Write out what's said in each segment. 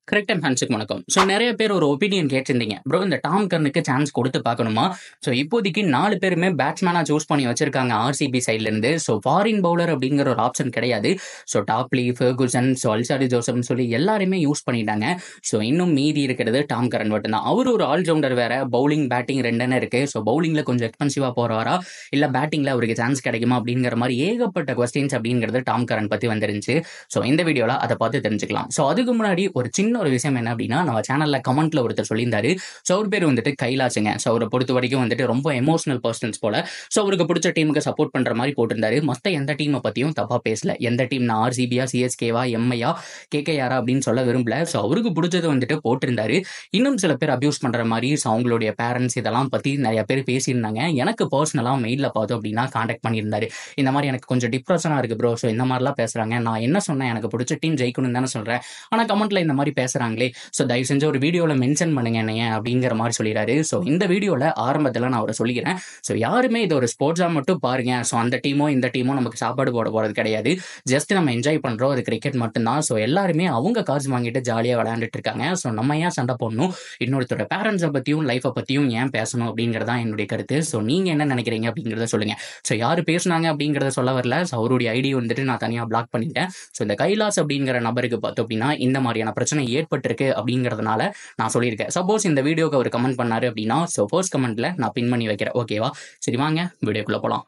Correct and ஹன்ஸுக்கு வணக்கம். So நிறைய பேர் ஒரு ஒப்பீனியன் கேட்டிருந்தீங்க. ப்ரோ இந்த டாம் கர்னுக்கு சான்ஸ் கொடுத்து பார்க்கணுமா? ஸோ இப்போதைக்கு 4 பேருமே பேட்ஸ்மேனாக சூஸ் பண்ணி வச்சிருக்காங்க ஆர்சிபி சைட்லேருந்து. ஸோ ஃபாரின் பவுலர் அப்படிங்கிற ஒரு ஆப்ஷன் கிடையாது. So Topley, Ferguson, so Alzarri ஜோசப்னு சொல்லி எல்லாருமே யூஸ் பண்ணிட்டாங்க. ஸோ இன்னும் மீதி இருக்கிறது டாம் கரன் மட்டும்தான். அவர் ஒரு ஆல்ரவுண்டர் வேற, பவுலிங் பேட்டிங் ரெண்டுன்னு இருக்கு. ஸோ பவுலிங்கில் கொஞ்சம் எக்ஸ்பென்சிவாக போகிறவரா இல்லை பேட்டிங்கில் அவருக்கு சான்ஸ் கிடைக்குமா அப்படிங்கிற மாதிரி ஏகப்பட்ட கொஸ்டின்ஸ் அப்படிங்கிறது டாம் கரன் பற்றி வந்துருந்துச்சு. ஸோ இந்த வீடியோவில் அதை பார்த்து தெரிஞ்சுக்கலாம். ஸோ அதுக்கு முன்னாடி ஒரு சின்ன ஒரு விஷயம் என்ன அப்படின்னா, நம்ம சேனல்ல கமெண்ட்ல ஒருத்தர் சொல்லியிருந்தாரு. ஸோ அவர் பேர் வந்துட்டு கைலாசுங்க. ஸோ அவரை பொறுத்த வரைக்கும் வந்துட்டு ரொம்ப எமோஷனல் பர்சன்ஸ் போல. ஸோ அவருக்கு பிடிச்ச டீமுக்கு சப்போர்ட் பண்ற மாதிரி போட்டிருந்தாரு. மொத்த எந்த டீமை பத்தியும் தப்பா பேசல. எந்த டீம் ஆர்சிபியா, சிஎஸ்கேவா, எம்ஐயா, கேகேஆரா அப்படின்னு சொல்ல விரும்பல. ஸோ அவருக்கு பிடிச்சது வந்துட்டு போட்டிருந்தாரு. இன்னும் சில பேர் அபியூஸ் பண்ற மாதிரி அவங்களுடைய பேரண்ட்ஸ் இதெல்லாம் பத்தி நிறைய பேர் பேசியிருந்தாங்க. எனக்கு பர்சனலா மெயில பார்த்தோம் அப்படின்னா கான்டாக்ட் பண்ணியிருந்தாரு. இந்த மாதிரி எனக்கு கொஞ்சம் டிப்ரெஷனா இருக்கு ப்ரோ. ஸோ இந்த மாதிரிலாம் பேசுறாங்க. நான் என்ன சொன்னேன், எனக்கு பிடிச்ச டீம் ஜெயிக்கணும்னு தானே சொல்றேன். ஆனா கமெண்ட்ல இந்த மாதிரி பேசுறாங்களே, ஸோ தயவு செஞ்சு ஒரு வீடியோவில் மென்ஷன் பண்ணுங்க என்னைய அப்படிங்கிற மாதிரி சொல்லிடுறாரு. ஸோ இந்த வீடியோவில் ஆரம்பத்தில் நான் அவரை சொல்லிக்கிறேன். ஸோ யாருமே இது ஒரு ஸ்போர்ட்ஸாக மட்டும் பாருங்க. ஸோ அந்த டீமோ இந்த டீமோ நமக்கு சாப்பாடு போட போகிறது கிடையாது. ஜஸ்ட் நம்ம என்ஜாய் பண்ணுறோம். அது கிரிக்கெட் மட்டும்தான். ஸோ எல்லாருமே அவங்க காசு வாங்கிட்டு ஜாலியாக விளையாண்டுட்டு இருக்காங்க. ஸோ நம்ம ஏன் சண்டை போடணும்? இன்னொருத்தரோட பேரண்ட்ஸை பற்றியும் லைஃப்பை பற்றியும் ஏன் பேசணும் அப்படிங்கிறதான் என்னுடைய கருத்து. ஸோ நீங்கள் என்ன நினைக்கிறீங்க அப்படிங்கிறத சொல்லுங்கள். ஸோ யார் பேசுனாங்க அப்படிங்கிறத சொல்ல வரல. ஸோ அவருடைய ஐடி வந்துட்டு நான் தனியாக பிளாக் பண்ணிட்டேன். ஸோ இந்த கைலாஸ் அப்படிங்கிற நபருக்கு பார்த்தோம் அப்படின்னா இந்த மாதிரியான பிரச்சனை ஏற்பட்டிருக்கு அப்படிங்கிறதுனால நான் சொல்லியிருக்கேன். சப்போஸ் இந்த வீடியோக்கு அவர் கமெண்ட் பண்ணாரு அப்படின்னா ஸோ ஃபர்ஸ்ட் கமெண்ட்ல நான் பின் பண்ணி வைக்கிறேன். ஓகேவா? சரி வாங்க வீடியோக்குள்ள போலாம்.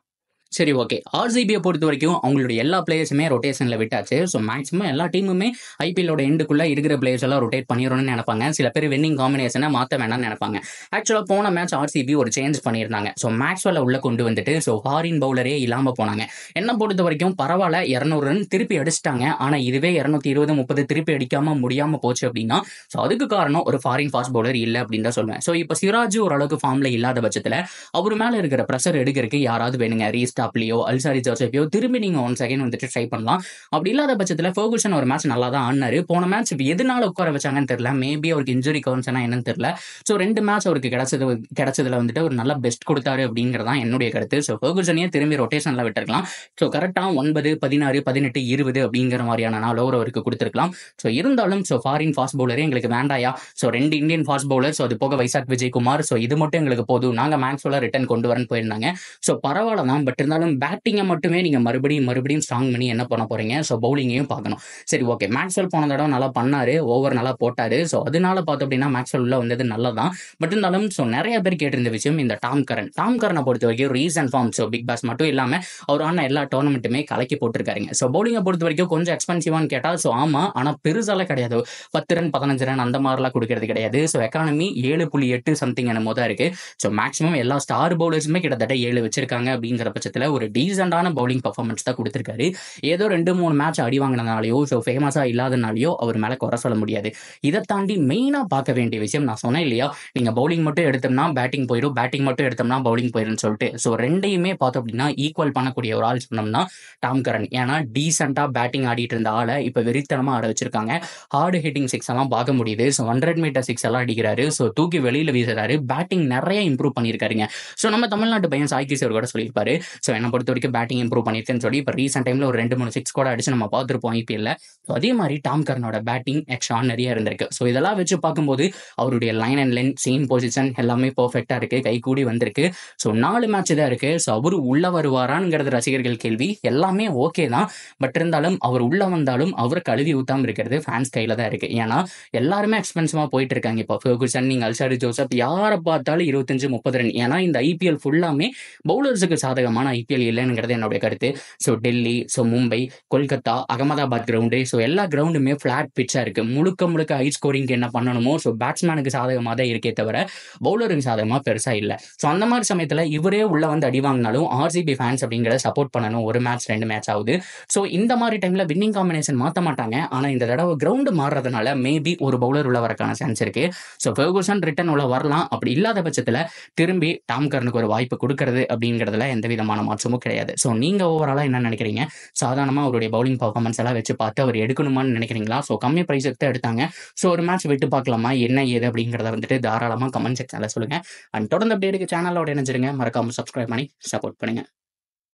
சரி, ஓகே. ஆர்சிபியை பொறுத்த வரைக்கும் அவங்களுடைய எல்லா பிளேயர்ஸுமே ரொட்டேஷனில் விட்டாச்சு. ஸோ மேக்ஸிமம் எல்லா டீமுமே ஐபிஎல்லோட எண்டுக்குள்ளே இருக்கிற பிளேயர்ஸ் எல்லாம் ரொட்டேட் பண்ணிடணும்னு நினைப்பாங்க. சில பேர் வின்னிங் காம்பினேஷனை மாற்ற வேணாம்னு நினைப்பாங்க. ஆக்சுவலாக போன மேட்ச் ஆர்சிபி ஒரு சேஞ்ச் பண்ணியிருந்தாங்க. ஸோ மேக்ஸ்வெல்லை உள்ள கொண்டு வந்துட்டு ஸோ ஃபாரின் பவுலரே இல்லாமல் போனாங்க. என்ன பொறுத்த வரைக்கும் பரவாயில்ல, 200 ரன் திருப்பி அடிச்சிட்டாங்க. ஆனால் இதுவே 220, 30 திருப்பி அடிக்காமல் முடியாமல் போச்சு அப்படின்னா ஸோ அதுக்கு காரணம் ஒரு ஃபாரின் ஃபாஸ்ட் பவுலர் இல்லை அப்படின்னு தான் சொல்லுவேன். ஸோ இப்போ சிராஜ் ஓரளவுக்கு ஃபார்மில் இல்லாத பட்சத்தில் அவர் மேலே இருக்கிற ப்ரெஷர் எடுக்கிறதுக்கு யாராவது வேணுங்க. ரீஸ்டாப்லியோ அல்சாரி ஜோசப்பியோ திரும்பி நீங்க 1 செகண்ட் வந்துட்டு ட்ரை பண்ணலாம். அப்படி இல்லாத பட்சத்தில் ஃபெர்குசன் ஒரு மேட்ச் நல்லா தான் ஆடினாரு. போன மேட்ச் எதனால உட்கார வச்சாங்கன்னு தெரியல. மேபி அவருக்கு இன்ஜுரி கவுன்ஸ்னா என்னன்னு தெரியல. ஸோ 2 மேட்ச் அவருக்கு கிடைச்சதுல வந்துட்டு ஒரு நல்ல பெஸ்ட் கொடுத்தாரு அப்படிங்கிறதான் என்னுடைய கருத்து. ஸோ ஃபெர்குசனையே திரும்பி ரொட்டேஷன்ல விட்டுருக்கலாம். ஸோ கரெக்டாக 9, 16, 18, 20 அப்படிங்கிற மாதிரியான 4 ஓவர் அவருக்கு கொடுத்துருக்கலாம். ஸோ இருந்தாலும் ஸோ ஃபாரின் ஃபாஸ்ட் பவுலரே எங்களுக்கு வேண்டாயா. So 2 Indian fast bowler, so அது போக வைசாக் விஜயகுமார், ஸோ இது மட்டும் எங்களுக்கு போதும், நாங்கள் மேக்ஸ்வெல்ல ரிட்டர்ன் கொண்டு வரேன்னு போயிருந்தாங்க. ஸோ பரவாயில்ல தான். பட் இருந்தாலும் பேட்டிங்கை மட்டுமே நீங்கள் மறுபடியும் ஸ்ட்ராங் பண்ணி என்ன பண்ண போறீங்க? ஸோ பவுலிங்கையும் பார்க்கணும். சரி, ஓகே. மேக்ஸ்வெல் போன தடவை நல்லா பண்ணாரு, ஓவர் நல்லா போட்டாரு. ஸோ அதனால பார்த்தோம் அப்படின்னா மேக்ஸ்வெல் உள்ள வந்தது நல்லதான். பட் இருந்தாலும் ஸோ நிறைய பேர் கேட்டிருந்த விஷயம் இந்த டாம் கரனை பொறுத்த வரைக்கும் recent form. So Big Bash மட்டும் இல்லாமல் அவர் ஆன எல்லா டோர்னமெண்ட்டுமே கலக்கி போட்டிருக்காருங்க. ஸோ பவுலிங்கை பொறுத்த வரைக்கும் கொஞ்சம் எக்ஸ்பென்சிவான்னு கேட்டால் ஸோ ஆமாம், ஆனால் பெருசாலாம் கிடையாது. 10 ரன் 15 ரன் அந்த மாதிரிலாம் கொடுக்கறது கிடையாது. ஸோ எக்கானமி 7.8 சம்திங் என்னமோ தான் இருக்கு. ஸோ மேக்ஸிமம் எல்லா ஸ்டார் பவுலர்ஸுமே கிட்டத்தட்ட 7 வச்சிருக்காங்க. அப்படிங்கிற பட்சத்தில் ஒரு டீசென்டான பவுலிங் பர்ஃபார்மன்ஸ் தான் கொடுத்துருக்காரு. ஏதோ 2-3 மேட்ச் அடி வாங்கினதுனாலையோ ஸோ ஃபேமஸாக இல்லாதனாலையோ அவர் மேலே குறை சொல்ல முடியாது. இதை தாண்டி மெயினாக பார்க்க வேண்டிய விஷயம் நான் சொன்னேன் இல்லையா, நீங்கள் பவுலிங் மட்டும் எடுத்தோம்னா பேட்டிங் போயிடும், பேட்டிங் மட்டும் எடுத்தோம்னா பவுலிங் போயிடும்னு சொல்லிட்டு. ஸோ ரெண்டையுமே பார்த்தோம் அப்படின்னா ஈக்குவல் பண்ணக்கூடிய ஒரு ஆள் சொன்னோம்னா டாம் கரன். ஏன்னா டீசெண்டாக பேட்டிங் ஆடிட்டு இருந்த ஆளை இப்போ வெறித்தனமாக ஆட வச்சிருக்காங்க. ஹார்டு ஹிட்டிங் சிக்ஸ் எல்லாம் பார்க்க முடியுது. ஸோ 100 மீட்டர் சிக்ஸ் எல்லாம் அடிக்கிறாரு. ஸோ தூக்கி வெளியில் வீசுறாரு. பேட்டிங் நிறைய இம்ப்ரூவ் பண்ணியிருக்காருங்க. ஸோ நம்ம தமிழ்நாட்டு பையன் சாய் கிஷோர் கூட சொல்லியிருப்பாரு. ஸோ என்னை பொறுத்த வரைக்கும் பேட்டிங் இம்ப்ரூவ் பண்ணியிருக்கேன்னு சொல்லி இப்போ ரீசெண்ட் டைமில் ஒரு 2-3 சிக்ஸ் கூட அடிச்சு நம்ம பார்த்துருப்போம் ஐபிஎல்ல. ஸோ அதே மாதிரி டாம் கரனோட பேட்டிங் எக்ஸ்ட்ரானரியா இருந்திருக்கு. ஸோ இதெல்லாம் வச்சு பார்க்கும்போது அவருடைய line and length, same position எல்லாமே பர்ஃபெக்டாக இருக்கு, கை கூடி வந்திருக்கு. ஸோ 4 மேட்ச் தான் இருக்கு. ஸோ அவர் உள்ள வருவாராங்கிறது ரசிகர்கள் கேள்வி. எல்லாமே ஓகே தான். பட் இருந்தாலும் அவர் உள்ள வந்தாலும் அவர் கழுவி ஊத்தாம இருக்கிறது ஃபேன்ஸ் கையில தான் இருக்கு. ஏன்னா எல்லாருமே எக்ஸ்பென்சிவா போயிட்டு இருக்காங்க. இப்போ ஃபெர்குசன், நீங்க அல்சாரி ஜோசப் யாரை பார்த்தாலும் 25-30 ரன். ஏன்னா இந்த ஐபிஎல் ஃபுல்லாமே பவுலர்ஸுக்கு சாதகமான ஐபிஎல் இல்லைங்கிறது என்னுடைய கருத்து. So Delhi, so Mumbai, Kolkata, Ahmedabad ground, so எல்லா கிரவுண்டுமே ஃபிளாட் பிட்சாக இருக்கு. முழுக்க ஹை ஸ்கோரிங்க்கு என்ன பண்ணணுமோ ஸோ பேட்ஸ்மேனுக்கு சாதகமாக தான் இருக்கே தவிர பவுலருக்கு சாதகமாக பெருசாக இல்லை. ஸோ அந்த மாதிரி சமயத்தில் இவரே உள்ள வந்து அடி வாங்கினாலும் ஆர்சிபி ஃபேன்ஸ் அப்படிங்கிறத சப்போர்ட் பண்ணணும். ஒரு மேட்ச் 2 மேட்ச் ஆகுது. ஸோ இந்த மாதிரி டைம்ல வின்னிங் காம்பினேஷன் மாற்ற மாட்டாங்க. ஆனால் இந்த தடவை கிரவுண்டு மாறுறதுனால மேபி ஒரு பவுலர் உள்ள வரக்கான சான்ஸ் இருக்கு. ஸோ ஃபெர்குசன் ரிட்டர்ன் உள்ள வரலாம். அப்படி இல்லாத பட்சத்தில் திரும்பி டாம் கரனுக்கு ஒரு வாய்ப்பு கொடுக்கறது அப்படிங்கிறதுல எந்த விதமான மாற்றமும் கிடையாது. ஸோ நீங்க ஓவராலாக என்ன நினைக்கிறீங்க? சாதாரணமாக அவருடைய பவுலிங் பர்ஃபார்மன்ஸ் எல்லாம் வச்சு பார்த்து அவர் எடுக்கணுமான்னு நினைக்கிறீங்களா? ஸோ கம்மி ப்ரைஸுக்கு தான் எடுத்தாங்க. ஸோ ஒரு மேட்ச் விட்டு பார்க்கலாமா, என்ன ஏது அப்படிங்கிறத வந்துட்டு தாராளமாக கமெண்ட் செக்ஷனில் சொல்லுங்கள். அண்ட் தொடர்ந்து அப்படியே சேனலோட இணைஞ்சிருங்க. மறக்காமல் சப்ஸ்கிரைப் பண்ணி சப்போர்ட் பண்ணுங்க.